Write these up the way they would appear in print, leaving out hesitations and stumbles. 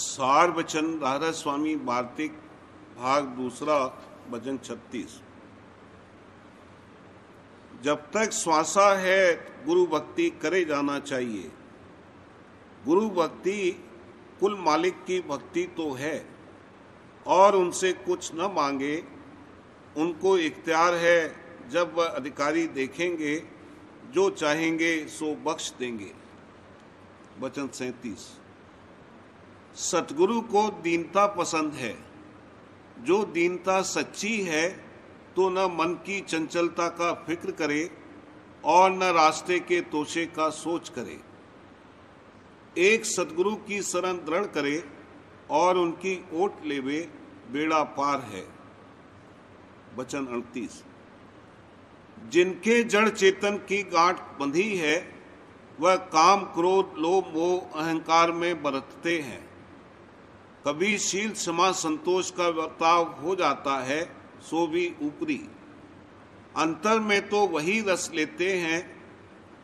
सार वचन राधा स्वामी वार्तिक भाग दूसरा वचन 36। जब तक श्वासा है गुरु भक्ति करे जाना चाहिए। गुरु भक्ति कुल मालिक की भक्ति तो है और उनसे कुछ न मांगे। उनको इख्तियार है, जब वह अधिकारी देखेंगे जो चाहेंगे सो बख्श देंगे। वचन 37। सतगुरु को दीनता पसंद है। जो दीनता सच्ची है तो न मन की चंचलता का फिक्र करे और न रास्ते के तोशे का सोच करे। एक सतगुरु की शरण दृढ़ करे और उनकी ओट लेवे, बेड़ा पार है। वचन 38। जिनके जड़ चेतन की गांठ बंधी है वह काम क्रोध लोभ मोह अहंकार में बरतते हैं। कभी शील क्षमा संतोष का वर्ताव हो जाता है सो भी ऊपरी। अंतर में तो वही रस लेते हैं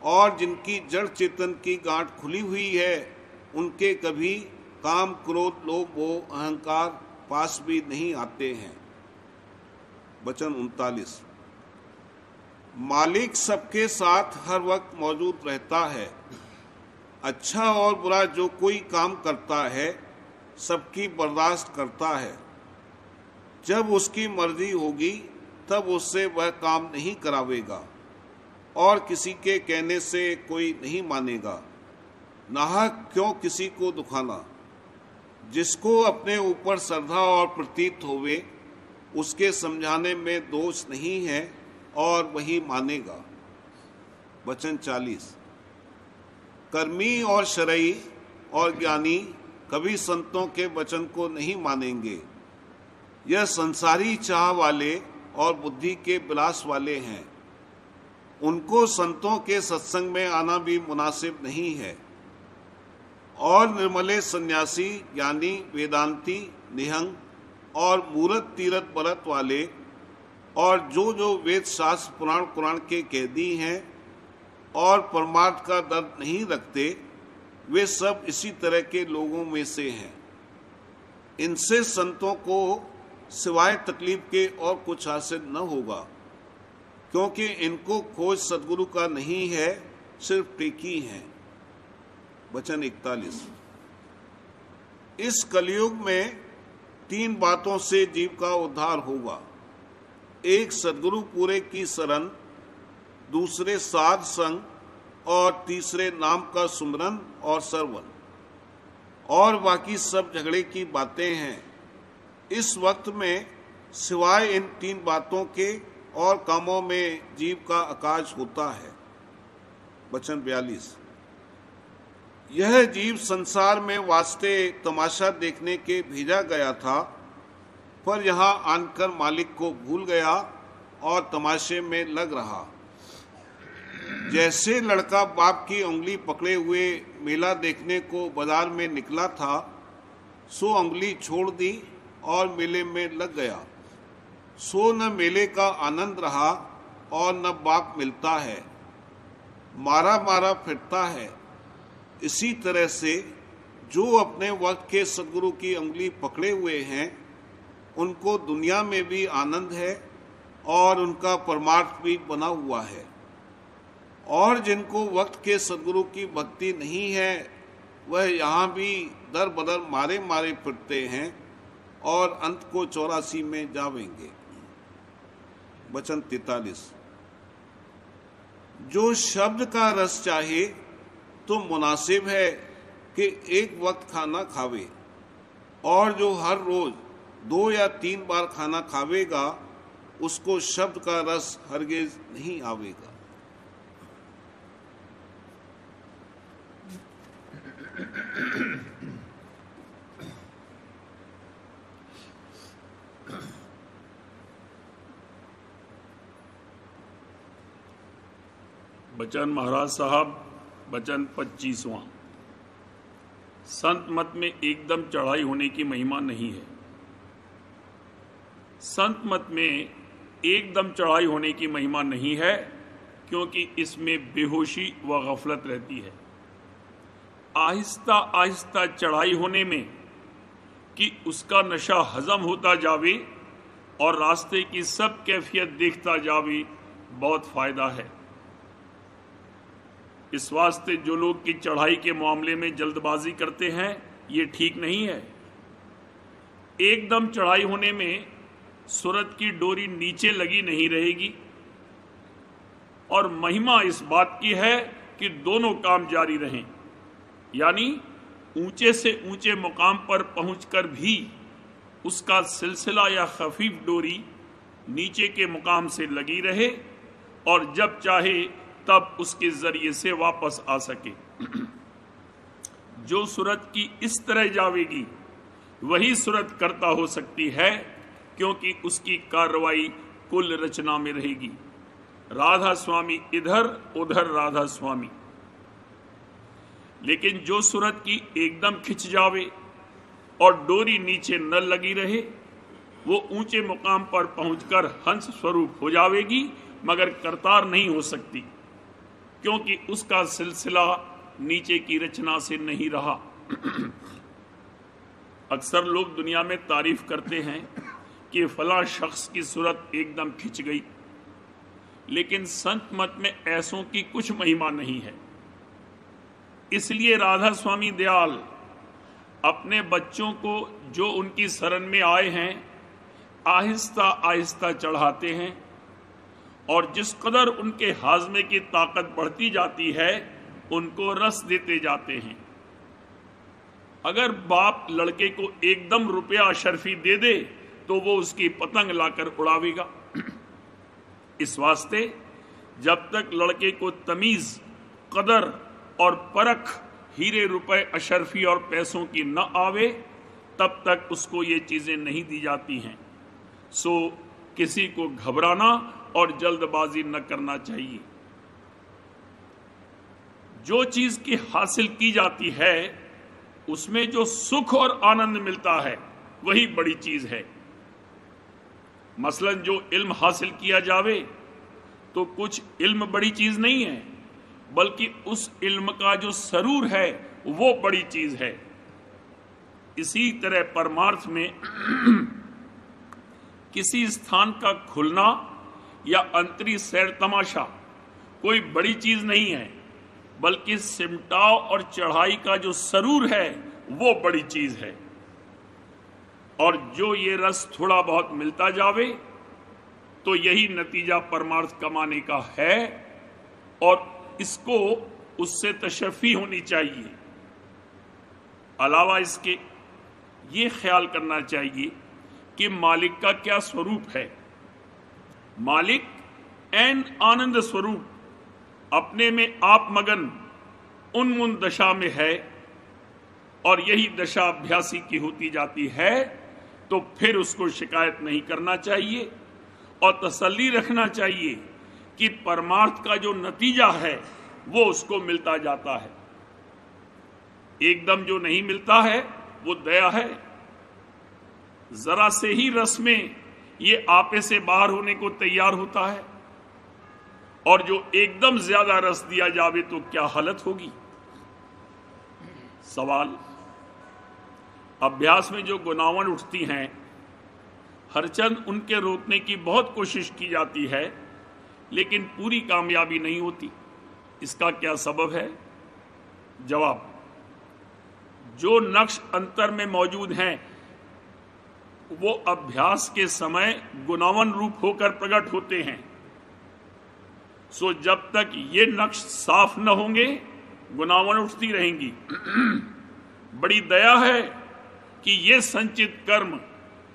और जिनकी जड़ चेतन की गांठ खुली हुई है उनके कभी काम क्रोध लोभ मोह अहंकार पास भी नहीं आते हैं। वचन 39। मालिक सबके साथ हर वक्त मौजूद रहता है। अच्छा और बुरा जो कोई काम करता है सबकी बर्दाश्त करता है। जब उसकी मर्जी होगी तब उससे वह काम नहीं करावेगा और किसी के कहने से कोई नहीं मानेगा। नाहक क्यों किसी को दुखाना। जिसको अपने ऊपर श्रद्धा और प्रतीत होवे उसके समझाने में दोष नहीं है और वही मानेगा। वचन 40। कर्मी और शरई और ज्ञानी कभी संतों के वचन को नहीं मानेंगे। यह संसारी चाह वाले और बुद्धि के विलास वाले हैं। उनको संतों के सत्संग में आना भी मुनासिब नहीं है। और निर्मले सन्यासी ज्ञानी वेदांती निहंग और मूरत तीरथ बरत वाले और जो वेद शास्त्र पुराण कुरान के कैदी हैं और परमार्थ का दर्द नहीं रखते, वे सब इसी तरह के लोगों में से हैं। इनसे संतों को सिवाय तकलीफ के और कुछ हासिल न होगा, क्योंकि इनको खोज सदगुरु का नहीं है, सिर्फ टेकी है। वचन 41। इस कलयुग में 3 बातों से जीव का उद्धार होगा। एक सदगुरु पूरे की शरण, दूसरे साध संग और तीसरे नाम का सुमरन और सरवन। और बाकी सब झगड़े की बातें हैं। इस वक्त में सिवाय इन 3 बातों के और कामों में जीव का आकाश होता है। वचन 42। यह जीव संसार में वास्ते तमाशा देखने के भेजा गया था, पर यहाँ आनकर मालिक को भूल गया और तमाशे में लग रहा। जैसे लड़का बाप की उंगली पकड़े हुए मेला देखने को बाजार में निकला था, सो उंगली छोड़ दी और मेले में लग गया। सो न मेले का आनंद रहा और न बाप मिलता है, मारा मारा फिरता है। इसी तरह से जो अपने वक्त के सदगुरु की उंगली पकड़े हुए हैं उनको दुनिया में भी आनंद है और उनका परमार्थ भी बना हुआ है। और जिनको वक्त के सदगुरु की भक्ति नहीं है वह यहाँ भी दर बदर मारे मारे फिरते हैं और अंत को 84 में जावेंगे। वचन 43। जो शब्द का रस चाहे तो मुनासिब है कि एक वक्त खाना खावे, और जो हर रोज 2 या 3 बार खाना खावेगा उसको शब्द का रस हरगिज नहीं आवेगा। वचन महाराज साहब। वचन 25वां। संत मत में एकदम चढ़ाई होने की महिमा नहीं है। संत मत में एकदम चढ़ाई होने की महिमा नहीं है, क्योंकि इसमें बेहोशी व गफलत रहती है। आहिस्ता आहिस्ता चढ़ाई होने में कि उसका नशा हजम होता जावे और रास्ते की सब कैफियत देखता जावे, बहुत फायदा है। इस वास्ते जो लोग की चढ़ाई के मामले में जल्दबाजी करते हैं, ये ठीक नहीं है। एकदम चढ़ाई होने में सूरत की डोरी नीचे लगी नहीं रहेगी, और महिमा इस बात की है कि दोनों काम जारी रहें, यानी ऊंचे से ऊंचे मुकाम पर पहुंचकर भी उसका सिलसिला या खफीफ डोरी नीचे के मुकाम से लगी रहे और जब चाहे तब उसके जरिए से वापस आ सके। जो सूरत की इस तरह जावेगी वही सूरत करता हो सकती है, क्योंकि उसकी कार्रवाई कुल रचना में रहेगी। राधा स्वामी इधर उधर राधा स्वामी। लेकिन जो सूरत की एकदम खिंच जावे और डोरी नीचे न लगी रहे, वो ऊंचे मुकाम पर पहुंचकर हंस स्वरूप हो जावेगी, मगर करतार नहीं हो सकती, क्योंकि उसका सिलसिला नीचे की रचना से नहीं रहा। अक्सर लोग दुनिया में तारीफ करते हैं कि फला शख्स की सूरत एकदम खिंच गई, लेकिन संत मत में ऐसों की कुछ महिमा नहीं है। इसलिए राधा स्वामी दयाल अपने बच्चों को जो उनकी शरण में आए हैं आहिस्ता आहिस्ता चढ़ाते हैं, और जिस कदर उनके हाजमे की ताकत बढ़ती जाती है उनको रस देते जाते हैं। अगर बाप लड़के को एकदम रुपया अशरफी दे दे तो वो उसकी पतंग लाकर उड़ावेगा। इस वास्ते जब तक लड़के को तमीज, कदर और परख हीरे रुपए अशरफी और पैसों की न आवे, तब तक उसको ये चीजें नहीं दी जाती हैं। सो किसी को घबराना और जल्दबाजी न करना चाहिए। जो चीज की हासिल की जाती है उसमें जो सुख और आनंद मिलता है वही बड़ी चीज है। मसलन जो इल्म हासिल किया जावे तो कुछ इल्म बड़ी चीज नहीं है, बल्कि उस इल्म का जो सरूर है वो बड़ी चीज है। इसी तरह परमार्थ में किसी स्थान का खुलना या अंतरी सैर तमाशा कोई बड़ी चीज नहीं है, बल्कि सिमटाव और चढ़ाई का जो सरूर है वो बड़ी चीज है। और जो ये रस थोड़ा बहुत मिलता जावे तो यही नतीजा परमार्थ कमाने का है, और इसको उससे तशफ़ी होनी चाहिए। अलावा इसके ये ख्याल करना चाहिए कि मालिक का क्या स्वरूप है। मालिक एन आनंद स्वरूप अपने में आप मगन उन्मुन दशा में है, और यही दशा अभ्यासी की होती जाती है, तो फिर उसको शिकायत नहीं करना चाहिए और तसल्ली रखना चाहिए कि परमार्थ का जो नतीजा है वो उसको मिलता जाता है। एकदम जो नहीं मिलता है वो दया है। जरा से ही रस में ये आपे से बाहर होने को तैयार होता है, और जो एकदम ज्यादा रस दिया जावे तो क्या हालत होगी। सवाल, अभ्यास में जो गुनावन उठती हैं, हरचंद उनके रोकने की बहुत कोशिश की जाती है, लेकिन पूरी कामयाबी नहीं होती। इसका क्या सबब है? जवाब, जो नक्श अंतर में मौजूद हैं वो अभ्यास के समय गुनावन रूप होकर प्रकट होते हैं। सो जब तक ये नक्श साफ न होंगे गुनावन उठती रहेंगी। बड़ी दया है कि ये संचित कर्म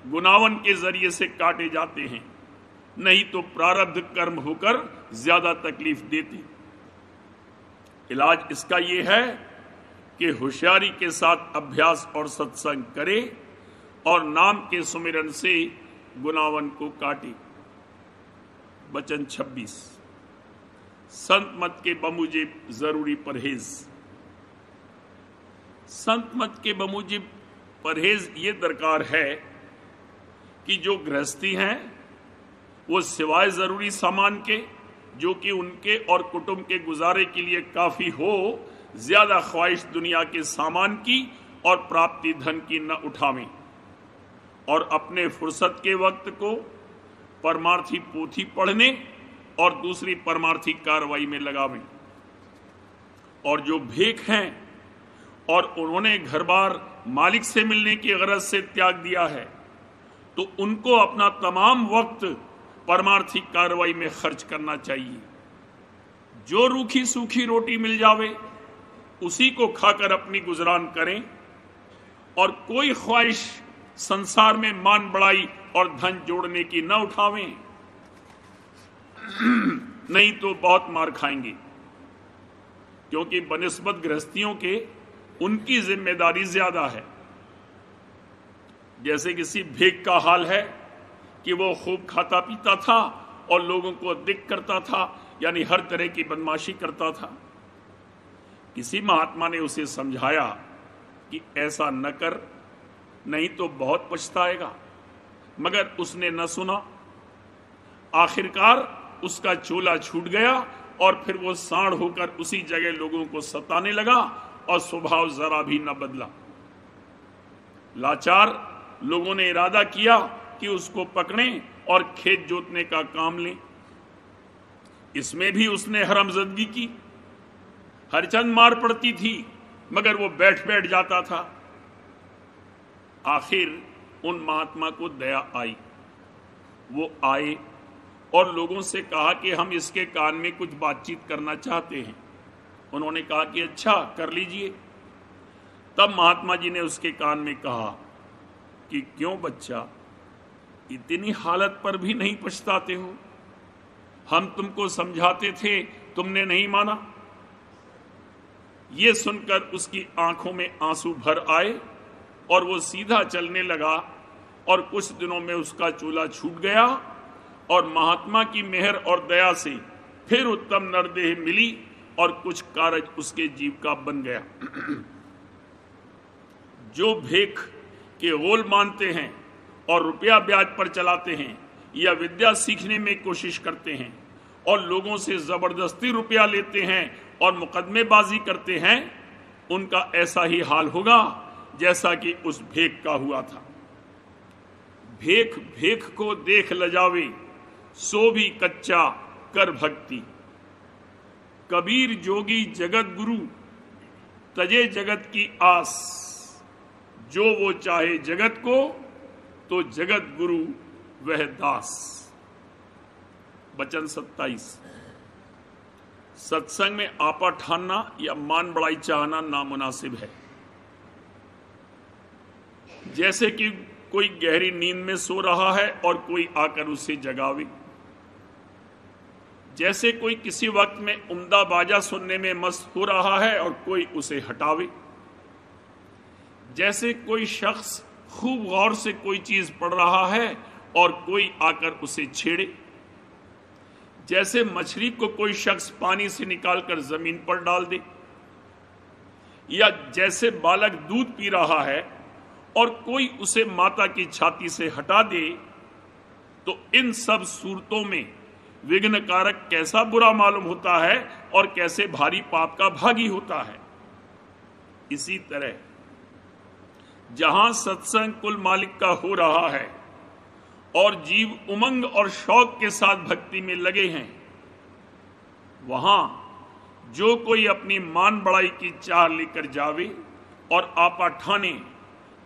गुनावन के जरिए से काटे जाते हैं, नहीं तो प्रारब्ध कर्म होकर ज्यादा तकलीफ देते। इलाज इसका ये है कि होशियारी के साथ अभ्यास और सत्संग करे और नाम के सुमिरन से गुनावन को काटे। वचन 26, संत मत के बमुजिब जरूरी परहेज। संत मत के बमुजिब परहेज ये दरकार है कि जो गृहस्थी हैं वो सिवाय जरूरी सामान के, जो कि उनके और कुटुंब के गुजारे के लिए काफी हो, ज्यादा ख्वाहिश दुनिया के सामान की और प्राप्ति धन की न उठावें। और अपने फुर्सत के वक्त को परमार्थी पोथी पढ़ने और दूसरी परमार्थी कार्रवाई में लगावें। और जो भेख हैं और उन्होंने घर बार मालिक से मिलने की गरज से त्याग दिया है, तो उनको अपना तमाम वक्त परमार्थी कार्रवाई में खर्च करना चाहिए। जो रूखी सूखी रोटी मिल जावे उसी को खाकर अपनी गुजरान करें और कोई ख्वाहिश संसार में मान बढ़ाई और धन जोड़ने की न उठावें, नहीं तो बहुत मार खाएंगे। क्योंकि बनिस्बत गृहस्थियों के उनकी जिम्मेदारी ज्यादा है। जैसे किसी भेख का हाल है कि वो खूब खाता पीता था और लोगों को दिक करता था, यानी हर तरह की बदमाशी करता था। किसी महात्मा ने उसे समझाया कि ऐसा न कर, नहीं तो बहुत पछताएगा, मगर उसने न सुना। आखिरकार उसका चोला छूट गया और फिर वो सांड होकर उसी जगह लोगों को सताने लगा और स्वभाव जरा भी न बदला। लाचार लोगों ने इरादा किया कि उसको पकड़ें और खेत जोतने का काम लें। इसमें भी उसने हरामजदगी की। हरचंद मार पड़ती थी मगर वो बैठ जाता था। आखिर उन महात्मा को दया आई। वो आए और लोगों से कहा कि हम इसके कान में कुछ बातचीत करना चाहते हैं। उन्होंने कहा कि अच्छा, कर लीजिए। तब महात्मा जी ने उसके कान में कहा कि क्यों बच्चा, इतनी हालत पर भी नहीं पछताते हो? हम तुमको समझाते थे, तुमने नहीं माना। ये सुनकर उसकी आंखों में आंसू भर आए और वो सीधा चलने लगा और कुछ दिनों में उसका चूल्हा छूट गया और महात्मा की मेहर और दया से फिर उत्तम नरदेह मिली और कुछ कारज उसके जीविका बन गया। जो भेख के गोल मानते हैं और रुपया ब्याज पर चलाते हैं या विद्या सीखने में कोशिश करते हैं और लोगों से जबरदस्ती रुपया लेते हैं और मुकदमेबाजी करते हैं, उनका ऐसा ही हाल होगा जैसा कि उस भेख का हुआ था। भेख भेख को देख लजावे, सो भी कच्चा कर भक्ति। कबीर जोगी जगत गुरु, तजे जगत की आस। जो वो चाहे जगत को, तो जगत गुरु वह दास। वचन 27। सत्संग में आपा ठानना या मान बड़ाई चाहना नामुनासिब है। जैसे कि कोई गहरी नींद में सो रहा है और कोई आकर उसे जगावे। जैसे कोई किसी वक्त में उम्दा बाजा सुनने में मस्त हो रहा है और कोई उसे हटावे। जैसे कोई शख्स खूब गौर से कोई चीज पढ़ रहा है और कोई आकर उसे छेड़े। जैसे मछली को कोई शख्स पानी से निकालकर जमीन पर डाल दे, या जैसे बालक दूध पी रहा है और कोई उसे माता की छाती से हटा दे, तो इन सब सूरतों में विघ्न कारक कैसा बुरा मालूम होता है और कैसे भारी पाप का भागी होता है। इसी तरह जहां सत्संग कुल मालिक का हो रहा है और जीव उमंग और शौक के साथ भक्ति में लगे हैं, वहां जो कोई अपनी मान बड़ाई की चाह लेकर जावे और आपा ठाने,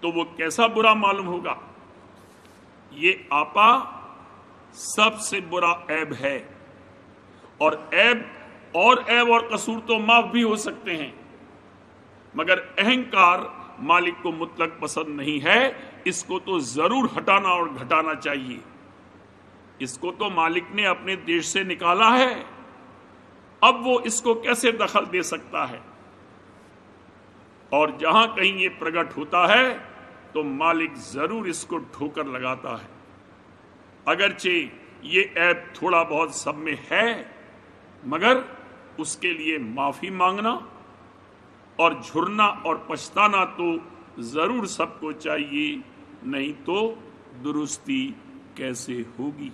तो वो कैसा बुरा मालूम होगा। ये आपा सबसे बुरा ऐब है, और ऐब और कसूर तो माफ भी हो सकते हैं, मगर अहंकार मालिक को मुतलक पसंद नहीं है। इसको तो जरूर हटाना और घटाना चाहिए। इसको तो मालिक ने अपने देश से निकाला है, अब वो इसको कैसे दखल दे सकता है। और जहां कहीं ये प्रकट होता है तो मालिक जरूर इसको ठोकर लगाता है। अगरचे ये ऐब थोड़ा बहुत सब में है, मगर उसके लिए माफी मांगना और झुरना और पछताना तो जरूर सबको चाहिए, नहीं तो दुरुस्ती कैसे होगी।